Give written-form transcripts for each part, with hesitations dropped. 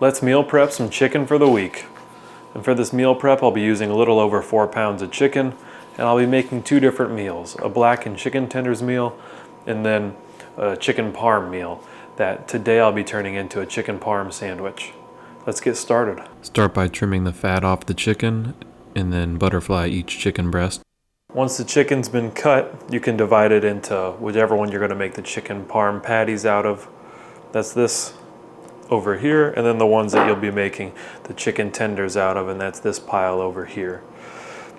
Let's meal prep some chicken for the week. And for this meal prep, I'll be using a little over 4 pounds of chicken, and I'll be making 2 different meals, a blackened chicken tenders meal, and then a chicken parm meal that today I'll be turning into a chicken parm sandwich. Let's get started. Start by trimming the fat off the chicken, and then butterfly each chicken breast. Once the chicken's been cut, you can divide it into whichever one you're gonna make the chicken parm patties out of. That's this over here, and then the ones that you'll be making the chicken tenders out of, and that's this pile over here.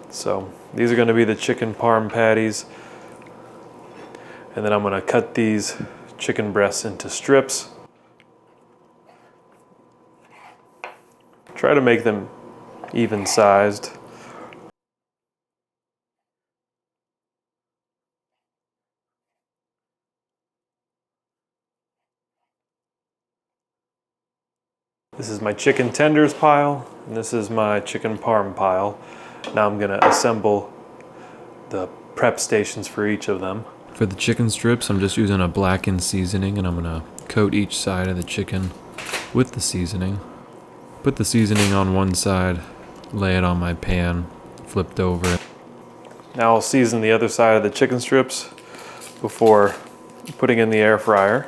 So these are going to be the chicken parm patties, and then I'm going to cut these chicken breasts into strips. Try to make them even sized. This is my chicken tenders pile, and this is my chicken parm pile. Now I'm gonna assemble the prep stations for each of them. For the chicken strips, I'm just using a blackened seasoning, and I'm gonna coat each side of the chicken with the seasoning. Put the seasoning on one side, lay it on my pan, flipped over. Now I'll season the other side of the chicken strips before putting in the air fryer.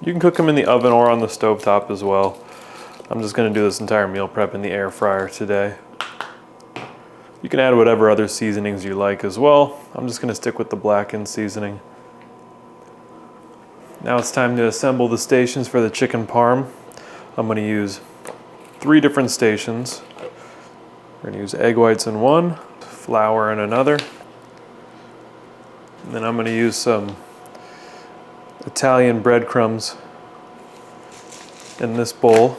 You can cook them in the oven or on the stovetop as well. I'm just going to do this entire meal prep in the air fryer today. You can add whatever other seasonings you like as well. I'm just going to stick with the blackened seasoning. Now it's time to assemble the stations for the chicken parm. I'm going to use 3 different stations. We're going to use egg whites in one, flour in another, and then I'm going to use some Italian breadcrumbs in this bowl.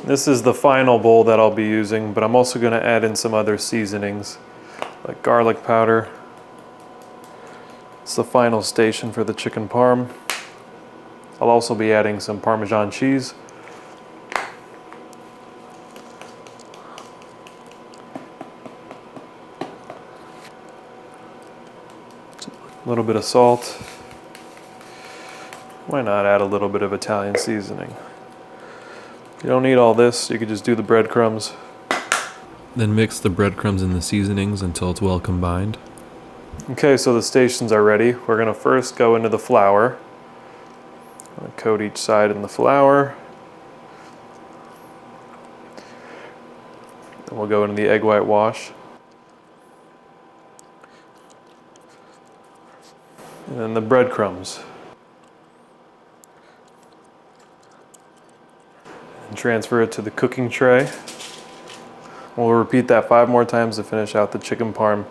This is the final bowl that I'll be using, but I'm also going to add in some other seasonings like garlic powder. It's the final station for the chicken parm. I'll also be adding some Parmesan cheese. A little bit of salt. Why not add a little bit of Italian seasoning? If you don't need all this, you could just do the breadcrumbs. Then mix the breadcrumbs and the seasonings until it's well combined. Okay, so the stations are ready. We're gonna first go into the flour. I'm gonna coat each side in the flour. Then we'll go into the egg white wash. And then the breadcrumbs. And transfer it to the cooking tray. We'll repeat that 5 more times to finish out the chicken parm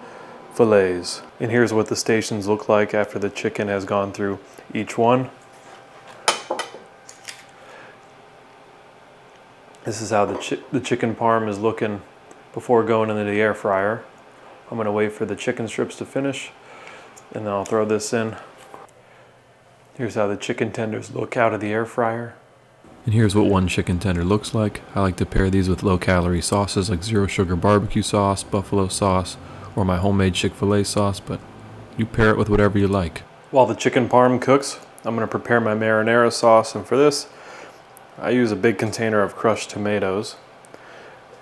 fillets. And here's what the stations look like after the chicken has gone through each one. This is how the chicken parm is looking before going into the air fryer. I'm gonna wait for the chicken strips to finish, and then I'll throw this in. Here's how the chicken tenders look out of the air fryer. And here's what one chicken tender looks like. I like to pair these with low-calorie sauces like zero sugar barbecue sauce, buffalo sauce, or my homemade Chick-fil-A sauce, but you pair it with whatever you like. While the chicken parm cooks, I'm gonna prepare my marinara sauce, and for this, I use a big container of crushed tomatoes,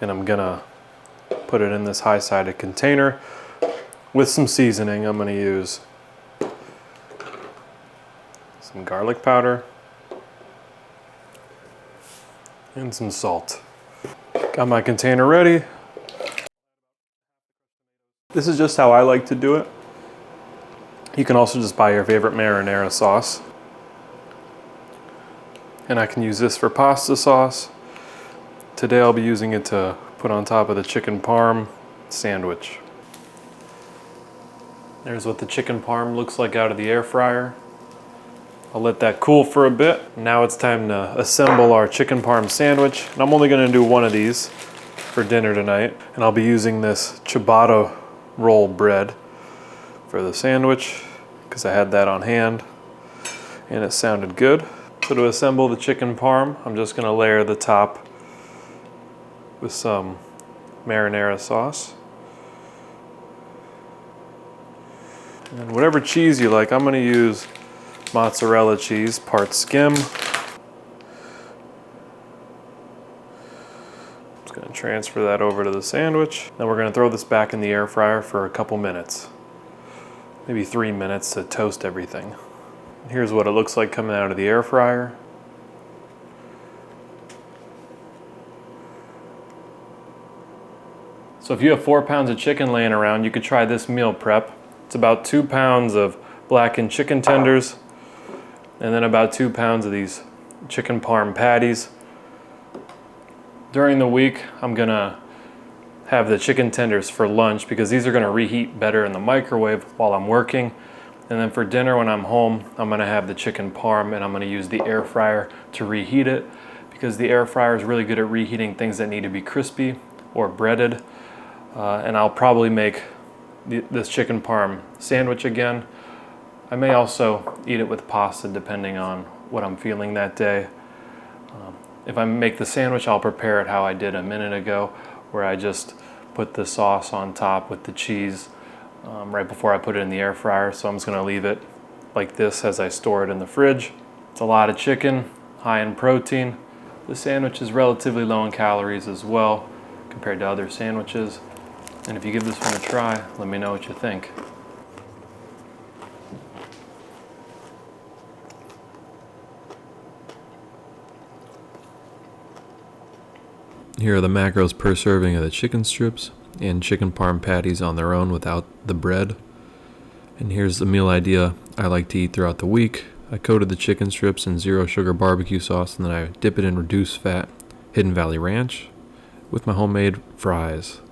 and I'm gonna put it in this high-sided container. With some seasoning, I'm going to use some garlic powder and some salt. Got my container ready. This is just how I like to do it. You can also just buy your favorite marinara sauce. And I can use this for pasta sauce. Today I'll be using it to put on top of the chicken parm sandwich. There's what the chicken parm looks like out of the air fryer. I'll let that cool for a bit. Now it's time to assemble our chicken parm sandwich. And I'm only gonna do one of these for dinner tonight. And I'll be using this ciabatta roll bread for the sandwich because I had that on hand and it sounded good. So to assemble the chicken parm, I'm just gonna layer the top with some marinara sauce. And whatever cheese you like, I'm gonna use mozzarella cheese, part skim. Just gonna transfer that over to the sandwich. Then we're gonna throw this back in the air fryer for a couple minutes. Maybe 3 minutes to toast everything. Here's what it looks like coming out of the air fryer. So if you have 4 pounds of chicken laying around, you could try this meal prep. It's about 2 pounds of blackened chicken tenders, and then about 2 pounds of these chicken parm patties. During the week, I'm gonna have the chicken tenders for lunch because these are gonna reheat better in the microwave while I'm working. And then for dinner when I'm home, I'm gonna have the chicken parm and I'm gonna use the air fryer to reheat it because the air fryer is really good at reheating things that need to be crispy or breaded. And I'll probably make this chicken parm sandwich again. I may also eat it with pasta depending on what I'm feeling that day. If I make the sandwich, I'll prepare it how I did a minute ago, where I just put the sauce on top with the cheese right before I put it in the air fryer. So I'm just gonna leave it like this as I store it in the fridge. It's a lot of chicken, high in protein. The sandwich is relatively low in calories as well compared to other sandwiches. And if you give this one a try, let me know what you think. Here are the macros per serving of the chicken strips and chicken parm patties on their own without the bread. And here's the meal idea I like to eat throughout the week. I coated the chicken strips in zero sugar barbecue sauce and then I dip it in reduced fat Hidden Valley Ranch with my homemade fries.